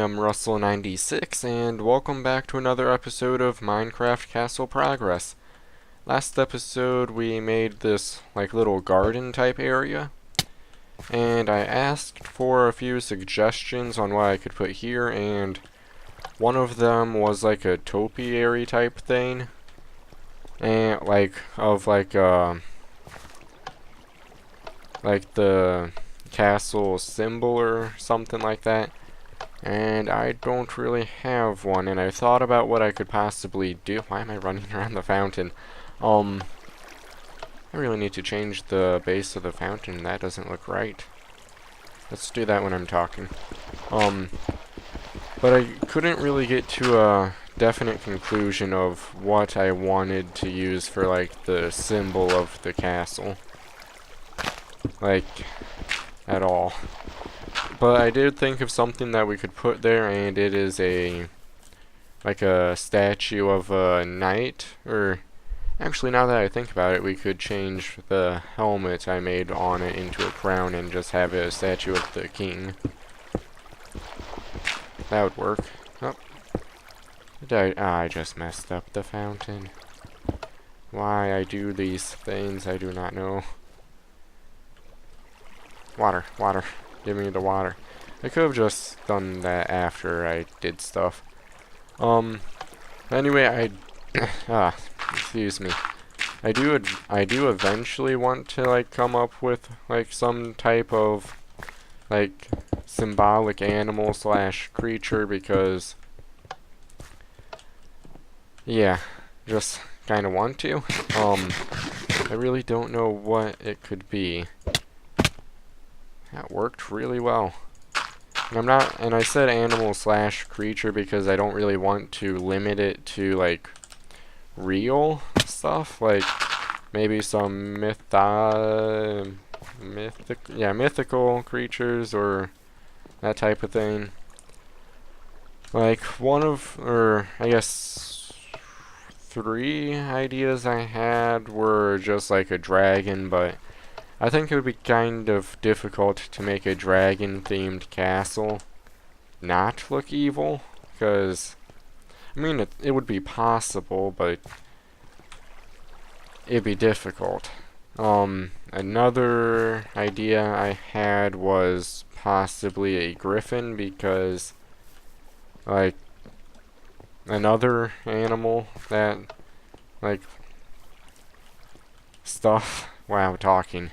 am Russell96, and welcome back to another episode of Minecraft Castle Progress. Last episode we made this little garden type area, and I asked for a few suggestions on what I could put here, and one of them was like a topiary type thing, and like the castle symbol or something like that. And I don't really have one, and I thought about what I could possibly do. Why am I running around the fountain? I really need to change the base of the fountain. That doesn't look right. Let's do that when I'm talking. But I couldn't really get to a definite conclusion of what I wanted to use for, the symbol of the castle. At all. But I did think of something that we could put there, and it is a statue of a knight, or actually now that I think about it, we could change the helmet I made on it into a crown and just have it a statue of the king. That would work. Oh. I just messed up the fountain. Why I do these things, I do not know. Water, water. Give me the water. I could have just done that after I did stuff. Anyway, excuse me. I do eventually want to come up with some type of symbolic animal slash creature, because yeah, just kind of want to. I really don't know what it could be. That worked really well. And I said animal slash creature because I don't really want to limit it to real stuff, maybe some mythical creatures or that type of thing. I guess 3 ideas I had were just a dragon, but I think it would be kind of difficult to make a dragon-themed castle not look evil, because, I mean, it would be possible, but it'd be difficult. Another idea I had was possibly a griffin, because, another animal that, stuff, wow, talking.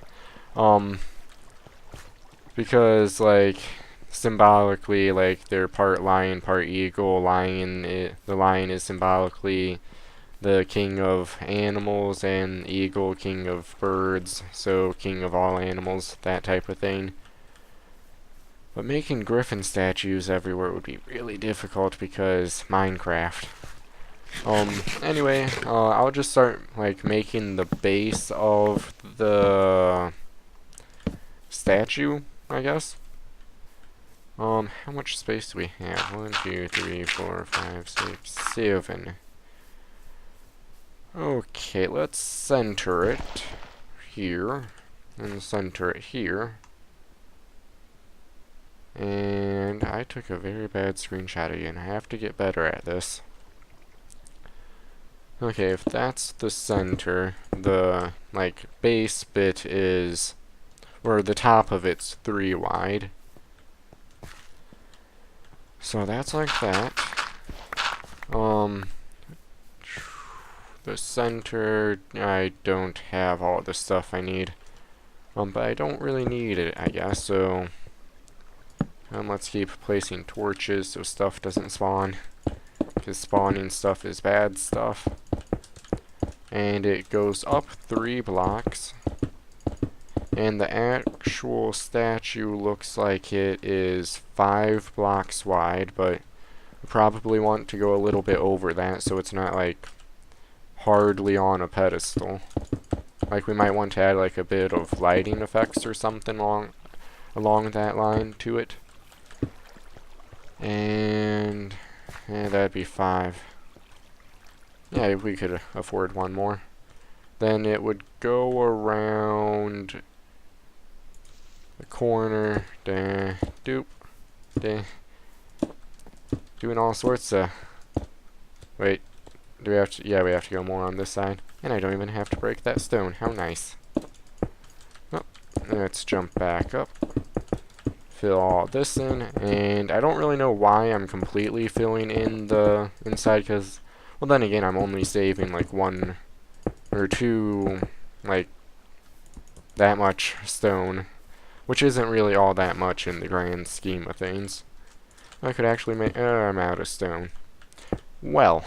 Because symbolically, they're part lion, part eagle. The lion is symbolically the king of animals, and eagle king of birds, so king of all animals, that type of thing. But making griffin statues everywhere would be really difficult because Minecraft. Anyway, I'll just start making the base of the statue, I guess. How much space do we have? 1, 2, 3, 4, 5, 6, 7. Okay, let's center it here, and center it here. And I took a very bad screenshot again. I have to get better at this. Okay, if that's the center, the base bit is, or the top of it's 3 wide. So that's like that. The center, I don't have all the stuff I need. But I don't really need it, I guess, so let's keep placing torches so stuff doesn't spawn, because spawning stuff is bad stuff. And it goes up 3 blocks. And the actual statue looks like it is 5 blocks wide, but we probably want to go a little bit over that so it's not hardly on a pedestal. We might want to add a bit of lighting effects or something along that line to it. And that'd be 5. Yeah, we could afford one more. Then it would go around the corner, doop, doing all sorts of... Wait, do we have to... Yeah, we have to go more on this side. And I don't even have to break that stone. How nice. Oh, let's jump back up. Fill all this in. And I don't really know why I'm completely filling in the inside, because... Well, then again, I'm only saving like 1 or 2, like, that much stone. Which isn't really all that much in the grand scheme of things. I could actually make... I'm out of stone. Well.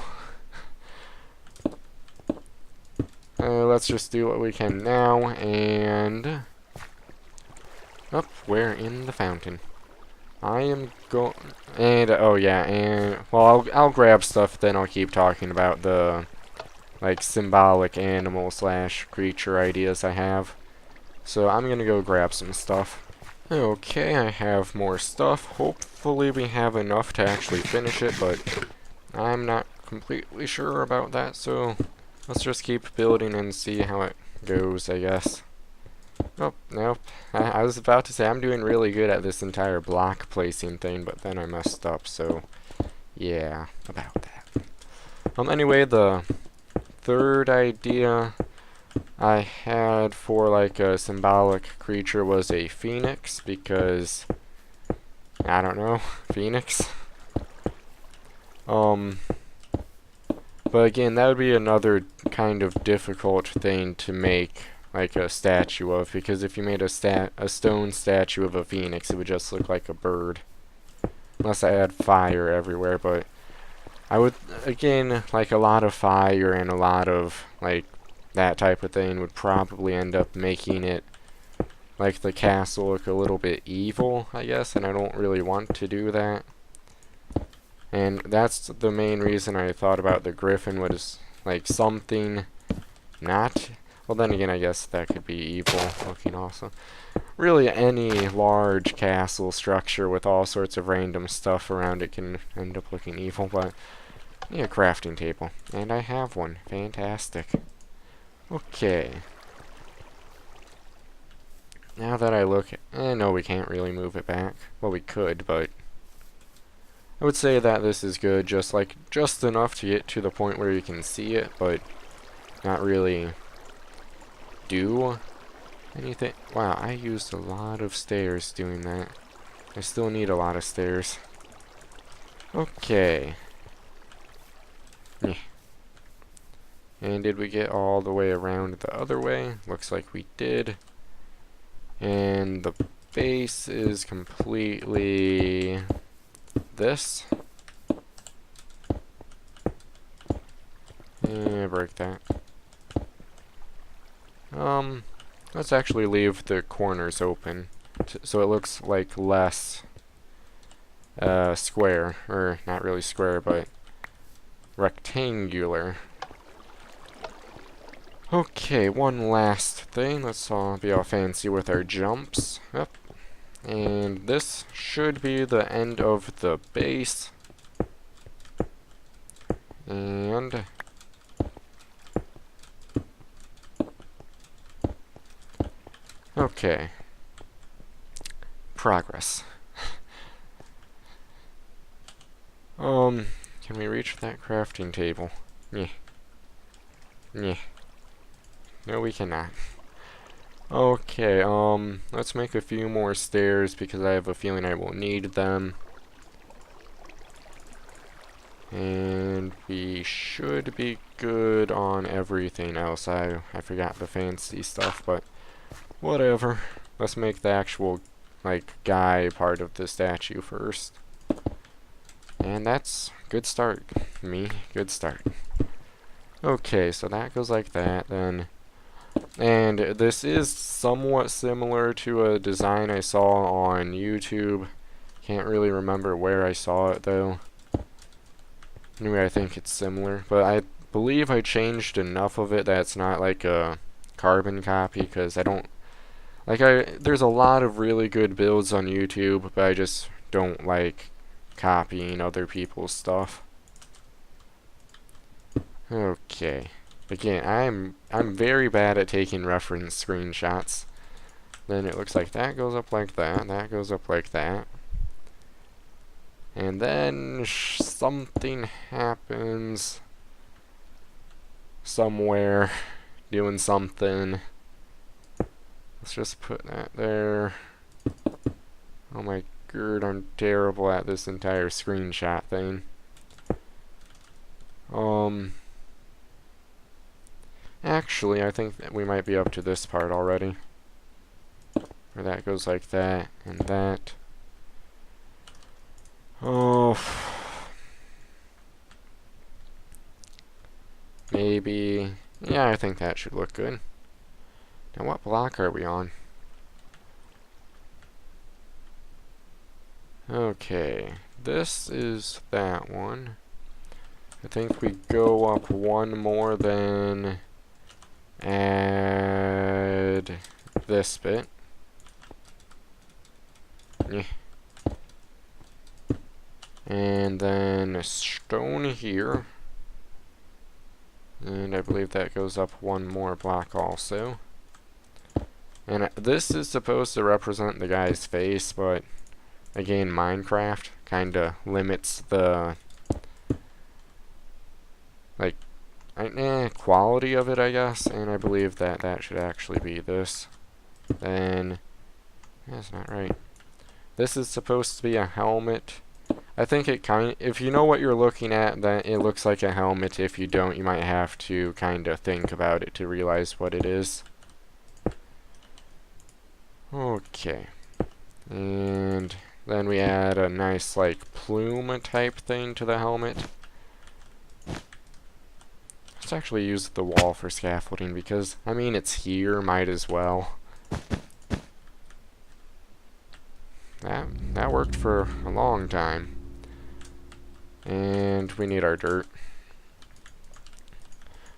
Let's just do what we can now, and... Up, we're in the fountain. I am going... And, oh yeah, and... Well, I'll grab stuff, then I'll keep talking about the... like, symbolic animal / creature ideas I have. So I'm gonna go grab some stuff. Okay, I have more stuff. Hopefully we have enough to actually finish it, but I'm not completely sure about that, so let's just keep building and see how it goes, I guess. Oh, nope. I was about to say I'm doing really good at this entire block placing thing, but then I messed up, so yeah, about that. Anyway, the third idea I had for like a symbolic creature was a phoenix, because I don't know, phoenix. But again, that would be another kind of difficult thing to make like a statue of, because if you made a stone statue of a phoenix, it would just look like a bird. Unless I had fire everywhere, but I would, again, like a lot of fire and a lot of like that type of thing would probably end up making it like the castle look a little bit evil, I guess, and I don't really want to do that. And that's the main reason I thought about the griffin, was like something not... Well, then again, I guess that could be evil looking also. Really, any large castle structure with all sorts of random stuff around it can end up looking evil, but yeah, crafting table. And I have one. Fantastic. Okay. Now that I look at... no, we can't really move it back. Well, we could, but... I would say that this is good, just enough to get to the point where you can see it, but not really do anything. Wow, I used a lot of stairs doing that. I still need a lot of stairs. Okay. Yeah. And did we get all the way around the other way? Looks like we did. And the base is completely this. Break that. Let's actually leave the corners open, so it looks like less square, or not really square, but rectangular. Okay, one last thing. Let's all be all fancy with our jumps. Yep. And this should be the end of the base. And okay. Progress. Can we reach that crafting table? Yeah. Yeah. No, we cannot. Okay, let's make a few more stairs because I have a feeling I will need them. And we should be good on everything else. I forgot the fancy stuff, but whatever. Let's make the actual, like, guy part of the statue first. And that's good start. Me, good start. Okay, so that goes like that, then. And this is somewhat similar to a design I saw on YouTube. Can't really remember where I saw it, though. Anyway, I think it's similar. But I believe I changed enough of it that it's not like a carbon copy, because I don't... there's a lot of really good builds on YouTube, but I just don't like copying other people's stuff. Okay. Again, I'm very bad at taking reference screenshots. Then it looks like that goes up like that, that goes up like that. And then something happens somewhere, doing something. Let's just put that there. Oh my god, I'm terrible at this entire screenshot thing. Actually, I think that we might be up to this part already. Where that goes like that, and that. Oh. Maybe. Yeah, I think that should look good. Now, what block are we on? Okay, this is that one. I think we go up one more, then add this bit. Yeah. And then a stone here. And I believe that goes up one more block also. And this is supposed to represent the guy's face, but again, Minecraft kinda limits the quality of it, I guess. And I believe that that should actually be this. Then that's not right. This is supposed to be a helmet. I think it if you know what you're looking at, then it looks like a helmet. If you don't, you might have to kind of think about it to realize what it is. Okay. And then we add a nice, like, plume type thing to the helmet. Let's actually use the wall for scaffolding because, I mean, it's here, might as well. That worked for a long time. And we need our dirt.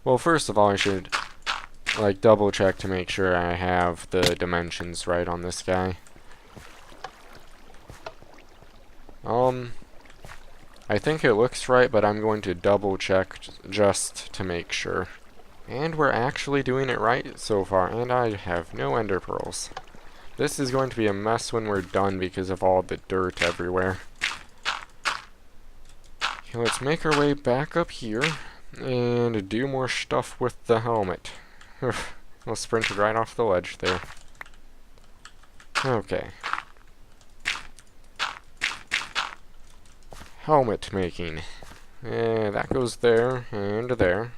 Well, first of all, I should like double check to make sure I have the dimensions right on this guy. I think it looks right, but I'm going to double check just to make sure. And we're actually doing it right so far, and I have no ender pearls. This is going to be a mess when we're done because of all the dirt everywhere. Okay, let's make our way back up here and do more stuff with the helmet. We'll sprint it right off the ledge there. Okay. Helmet making. That goes there and there.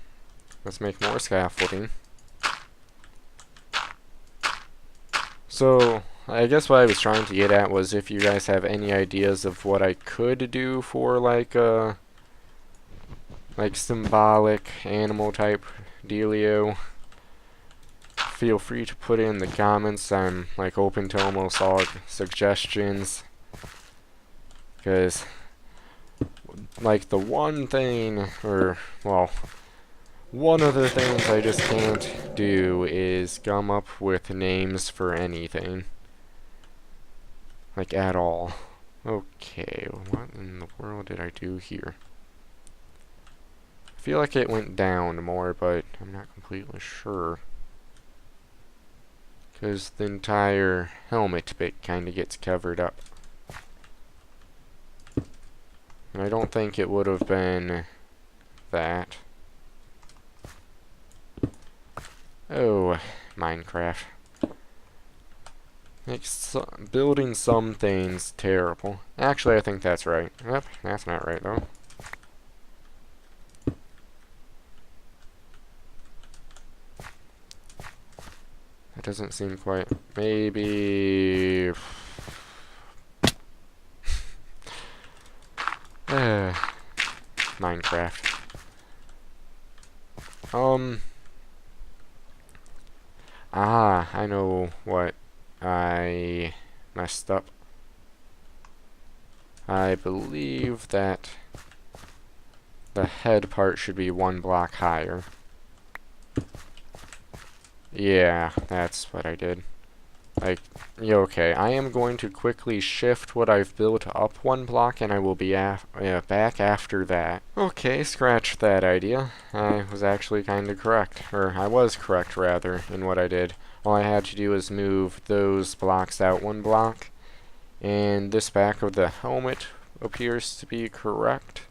Let's make more scaffolding. So, I guess what I was trying to get at was if you guys have any ideas of what I could do for like symbolic animal type dealio, feel free to put it in the comments. I'm like open to almost all suggestions, because like the one thing, or well, one of the things I just can't do is come up with names for anything. Like, at all. Okay, what in the world did I do here? I feel like it went down more, but I'm not completely sure. Because the entire helmet bit kind of gets covered up. And I don't think it would have been that. Oh, Minecraft. Makes building some things terrible. Actually, I think that's right. Yep, that's not right, though. That doesn't seem quite... Maybe... Minecraft. I know what I messed up. I believe that the head part should be one block higher. Yeah, that's what I did. Like, yeah, okay, I am going to quickly shift what I've built up one block, and I will be back after that. Okay, scratch that idea. I was actually kind of correct, or I was correct, rather, in what I did. All I had to do was move those blocks out one block, and this back of the helmet appears to be correct.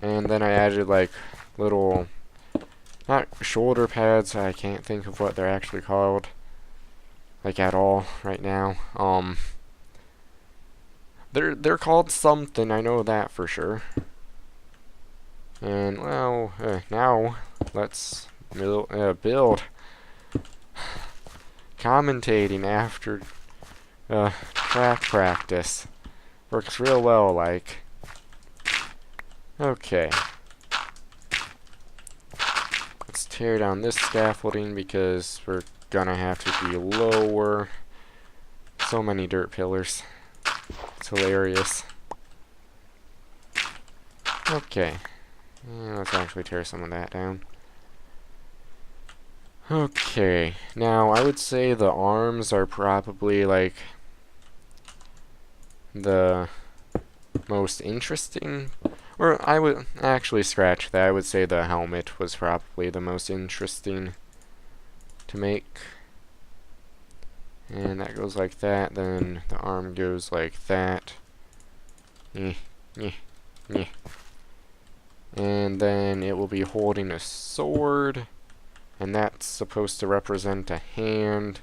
And then I added like little, not shoulder pads, I can't think of what they're actually called, like at all right now. They're called something, I know that for sure. And well, now let's build. Commentating after track practice works real well, like. Okay. Let's tear down this scaffolding because we're gonna have to be lower. So many dirt pillars. It's hilarious. Okay. Let's actually tear some of that down. Okay. Now, I would say the arms are probably, like, the most interesting. Or I would actually scratch that. I would say the helmet was probably the most interesting to make. And that goes like that. Then the arm goes like that. And then it will be holding a sword. And that's supposed to represent a hand.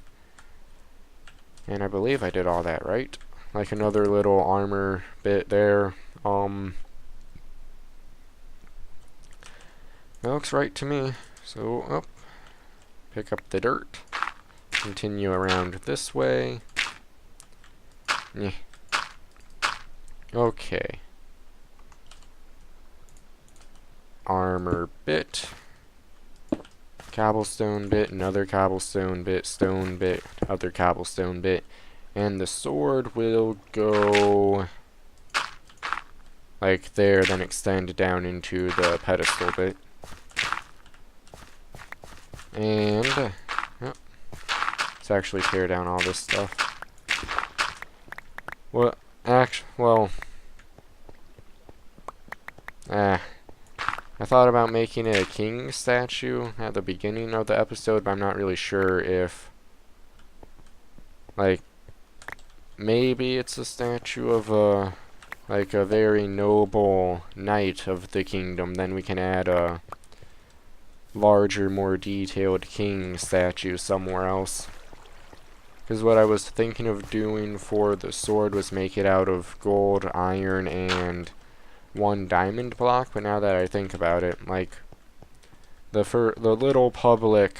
And I believe I did all that right. Like another little armor bit there. That looks right to me. So, pick up the dirt. Continue around this way. Okay. Armor bit. Cobblestone bit, another cobblestone bit, stone bit, other cobblestone bit. And the sword will go like there, then extend down into the pedestal bit. And let's actually tear down all this stuff. I thought about making it a king statue at the beginning of the episode, but I'm not really sure if, like, maybe it's a statue of a very noble knight of the kingdom. Then we can add a larger, more detailed king statue somewhere else. Because what I was thinking of doing for the sword was make it out of gold, iron, and 1 diamond block. But now that I think about it, like the little public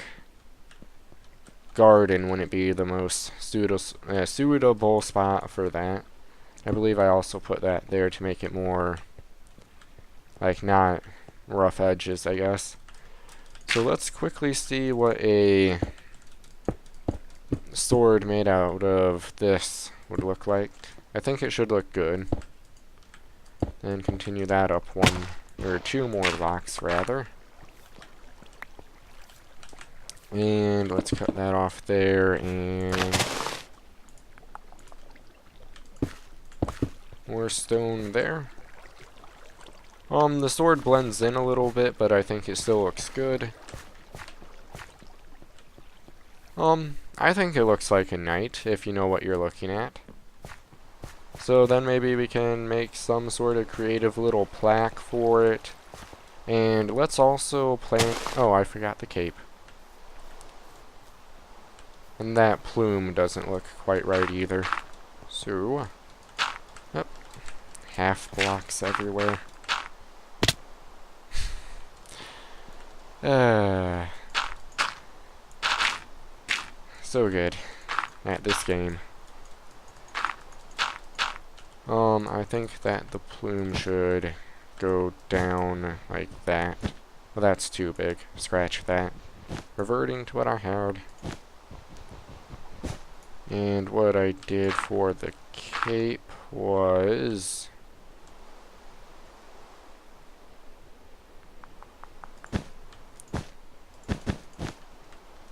garden wouldn't be the most suitable spot for that. I believe I also put that there to make it more like not rough edges, I guess. So let's quickly see what a sword made out of this would look like. I think it should look good. Then continue that up 1 or 2 more blocks rather. And let's cut that off there, and more stone there. The sword blends in a little bit, but I think it still looks good. I think it looks like a knight, if you know what you're looking at. So then maybe we can make some sort of creative little plaque for it. And let's also plant... Oh, I forgot the cape. And that plume doesn't look quite right either. So, yep, half blocks everywhere. So good at this game. I think that the plume should go down like that. Well, that's too big. Scratch that. Reverting to what I had. And what I did for the cape was...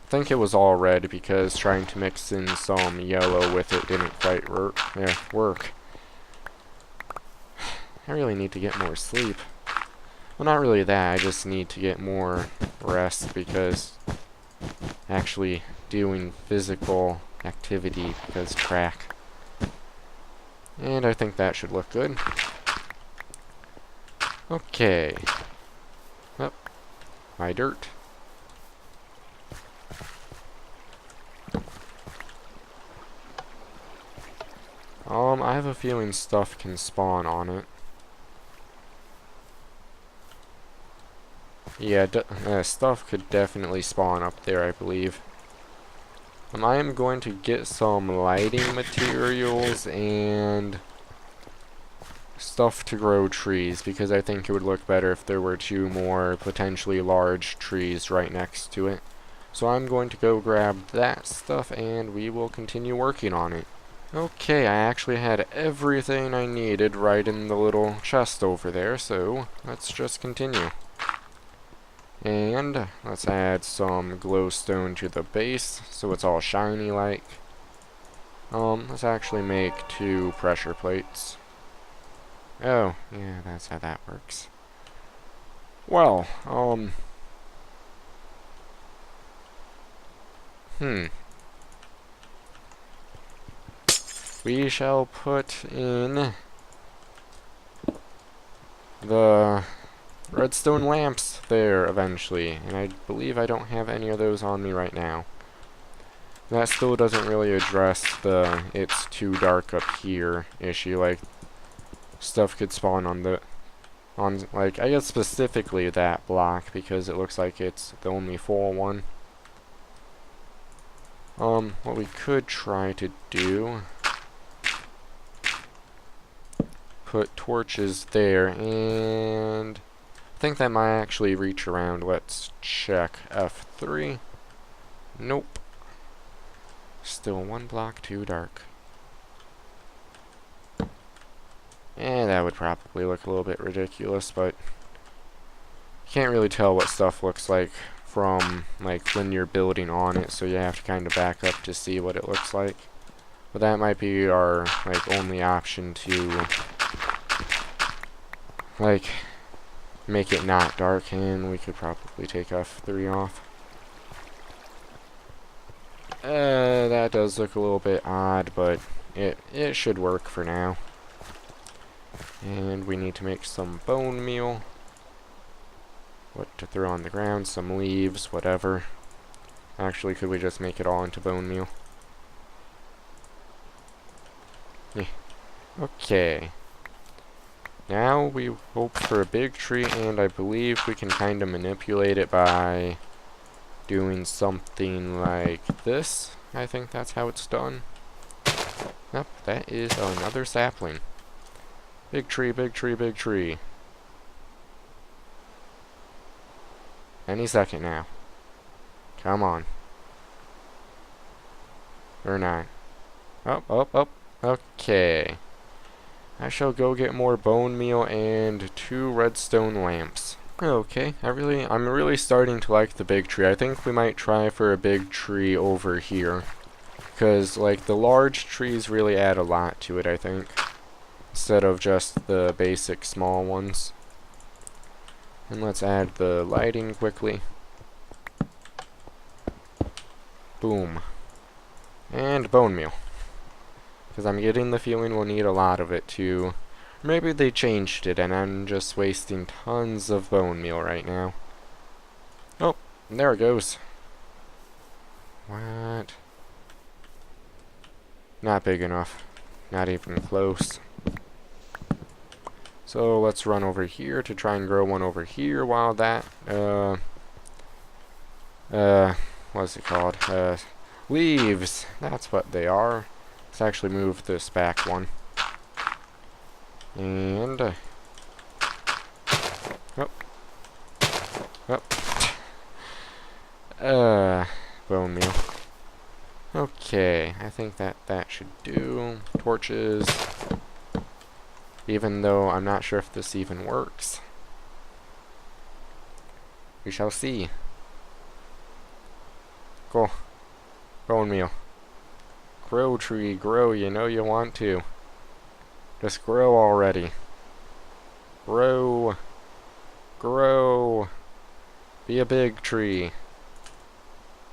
I think it was all red because trying to mix in some yellow with it didn't quite work. I really need to get more sleep. Well, not really that, I just need to get more rest because actually doing physical activity because track. And I think that should look good. Okay. Oh, my dirt. I have a feeling stuff can spawn on it. Yeah, stuff could definitely spawn up there, I believe. I am going to get some lighting materials and stuff to grow trees, because I think it would look better if there were 2 more potentially large trees right next to it. So I'm going to go grab that stuff and we will continue working on it. Okay, I actually had everything I needed right in the little chest over there, so let's just continue. And let's add some glowstone to the base, so it's all shiny like. Let's actually make 2 pressure plates. Oh, yeah, that's how that works. Well, we shall put in the redstone lamps there eventually, and I believe I don't have any of those on me right now. That still doesn't really address the it's too dark up here issue. Like, stuff could spawn on like, I guess specifically that block, because it looks like it's the only full one. What we could try to do, put torches there, and I think that might actually reach around. Let's check F3. Nope. Still 1 block too dark. And that would probably look a little bit ridiculous, but you can't really tell what stuff looks like from, like, when you're building on it, so you have to kind of back up to see what it looks like. But that might be our, like, only option to, like, make it not dark, and we could probably take F3 off. That does look a little bit odd, but it should work for now. And we need to make some bone meal. What to throw on the ground, some leaves, whatever. Actually, could we just make it all into bone meal? Yeah. Okay. Now we hope for a big tree, and I believe we can kind of manipulate it by doing something like this. I think that's how it's done. Yep, that is another sapling. Big tree, big tree, big tree. Any second now. Come on. Or not. Oh. Okay. I shall go get more bone meal and 2 redstone lamps. Okay, I'm really starting to like the big tree. I think we might try for a big tree over here, because, like, the large trees really add a lot to it, I think, instead of just the basic small ones. And let's add the lighting quickly. Boom. And bone meal, because I'm getting the feeling we'll need a lot of it too. Maybe they changed it and I'm just wasting tons of bone meal right now. Oh, there it goes. What? Not big enough. Not even close. So let's run over here to try and grow one over here while that, what's it called? Leaves. That's what they are. Let's actually move this back one. And, bone meal. Okay, I think that should do. Torches. Even though I'm not sure if this even works. We shall see. Cool. Bone meal. Grow, tree, grow, you know you want to. Just grow already. Grow. Grow. Be a big tree.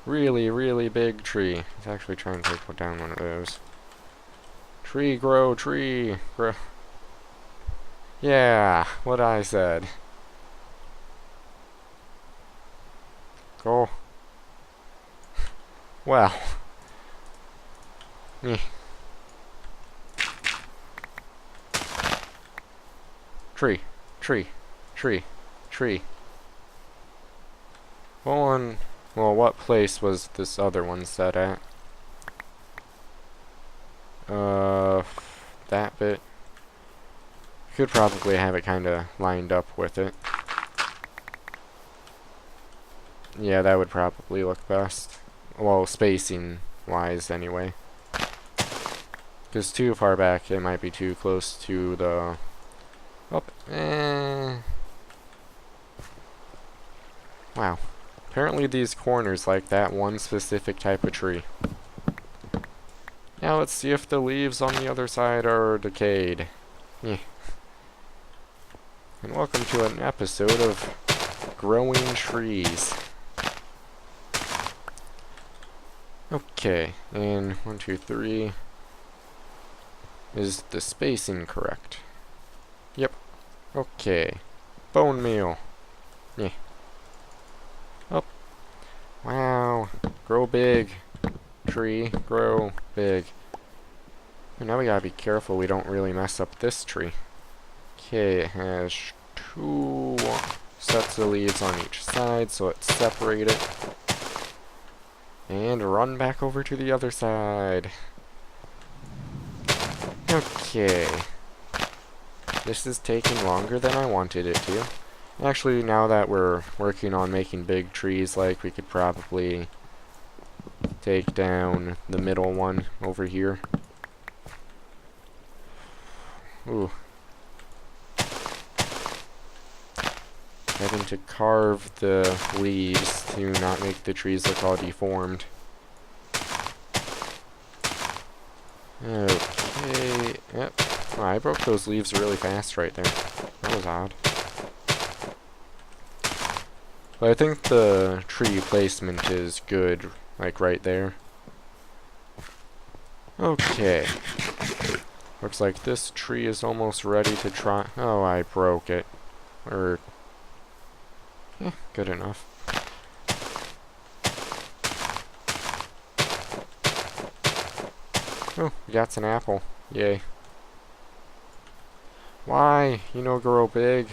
Really, really big tree. Let's actually try and take down one of those. Tree, grow, tree. Grow. Yeah, what I said. Go. Well. Eh. Tree, tree, tree, tree. Well, what place was this other one set at? That bit. Could probably have it kind of lined up with it. Yeah, that would probably look best. Well, spacing-wise, anyway. Because too far back, it might be too close to the... Oh, Wow. Apparently these corners like that one specific type of tree. Now let's see if the leaves on the other side are decayed. Yeah. And welcome to an episode of Growing Trees. Okay, and 1, 2, 3. Is the spacing correct? Yep. Okay. Bone meal. Yeah. Oh. Wow. Grow big. Tree. Grow big. And now we gotta be careful we don't really mess up this tree. Okay, it has 2 sets of leaves on each side, so let's separate it. And run back over to the other side. Okay. This is taking longer than I wanted it to. Actually, now that we're working on making big trees, like, we could probably take down the middle one over here. Ooh. Having to carve the leaves to not make the trees look all deformed. Okay, yep. Oh, I broke those leaves really fast right there. That was odd. But I think the tree placement is good, like right there. Okay. Looks like this tree is almost ready to try. Oh, I broke it. Yeah, good enough. Oh, we got an apple. Yay. Why? Grow big.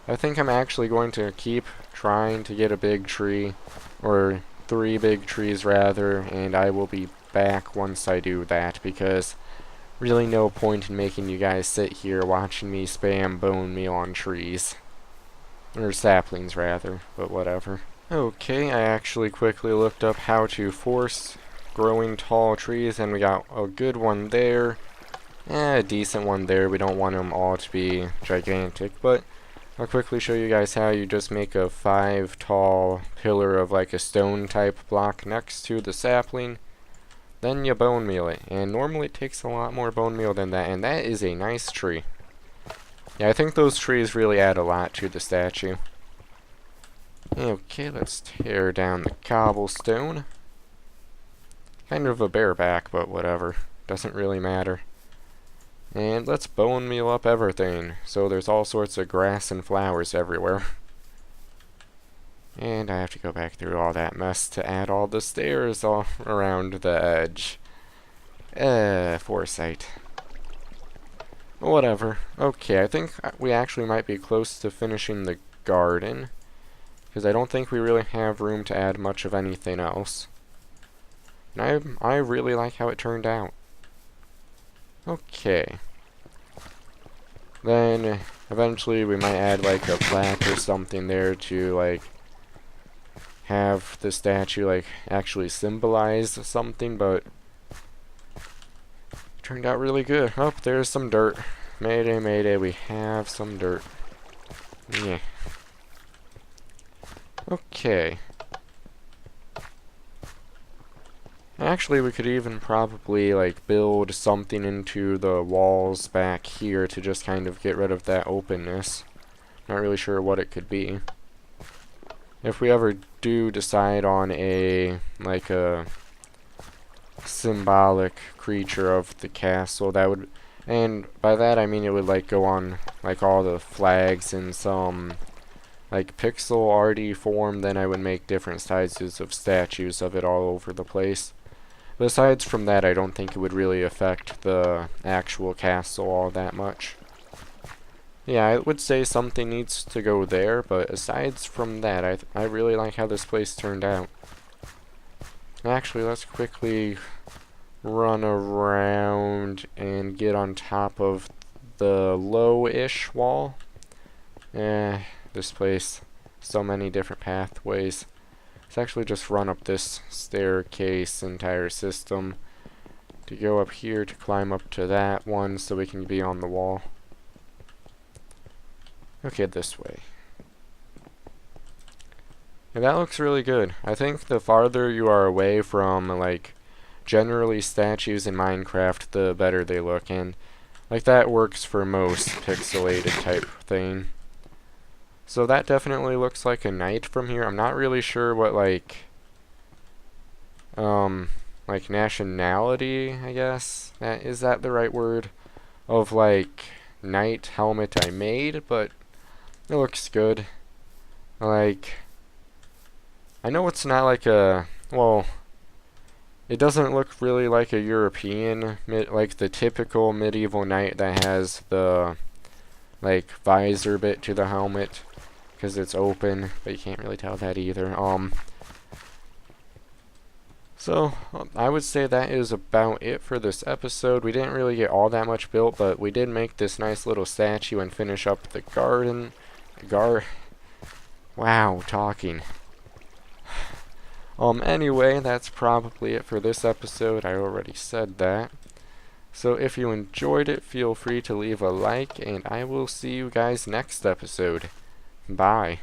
I think I'm actually going to keep trying to get a big tree, or 3 big trees rather, and I will be back once I do that, because really no point in making you guys sit here watching me spam bone meal on trees. Or saplings rather, but whatever. Okay, I actually quickly looked up how to force growing tall trees, and we got a good one there. A decent one there. We don't want them all to be gigantic, but I'll quickly show you guys how you just make a 5 tall pillar of like a stone type block next to the sapling. Then you bone meal it, and normally it takes a lot more bone meal than that, and that is a nice tree. Yeah, I think those trees really add a lot to the statue. Okay, let's tear down the cobblestone. Kind of a bareback, but whatever. Doesn't really matter. And let's bone meal up everything, so there's all sorts of grass and flowers everywhere. And I have to go back through all that mess to add all the stairs all around the edge. Foresight. Whatever. Okay, I think we actually might be close to finishing the garden, because I don't think we really have room to add much of anything else. And I really like how it turned out. Okay. Then, eventually we might add like a plaque or something there to like have the statue like actually symbolize something, but turned out really good. Oh, there's some dirt. Mayday, mayday, we have some dirt. Yeah. Okay. Actually, we could even probably like build something into the walls back here to just kind of get rid of that openness. Not really sure what it could be. If we ever do decide on a symbolic creature of the castle that would, and by that I mean it would like go on like all the flags in some like pixel arty form. Then I would make different sizes of statues of it all over the place. Besides from that, I don't think it would really affect the actual castle all that much. Yeah, I would say something needs to go there, but aside from that, I really like how this place turned out. Actually, let's quickly run around and get on top of the low-ish wall. This place, so many different pathways. Let's actually just run up this staircase entire system to go up here to climb up to that one so we can be on the wall. Okay, this way. And that looks really good. I think the farther you are away from, like, generally statues in Minecraft, the better they look. And, like, that works for most pixelated type thing. So that definitely looks like a knight from here. I'm not really sure what, like nationality, I guess. Is that the right word? Of, like, knight helmet I made, but it looks good. Like, I know it's not like a, well, it doesn't look really like a European, like the typical medieval knight that has the, like, visor bit to the helmet, because it's open, but you can't really tell that either. So, I would say that is about it for this episode. We didn't really get all that much built, but we did make this nice little statue and finish up the garden. Wow, talking. Anyway, that's probably it for this episode. I already said that. So if you enjoyed it, feel free to leave a like, and I will see you guys next episode. Bye.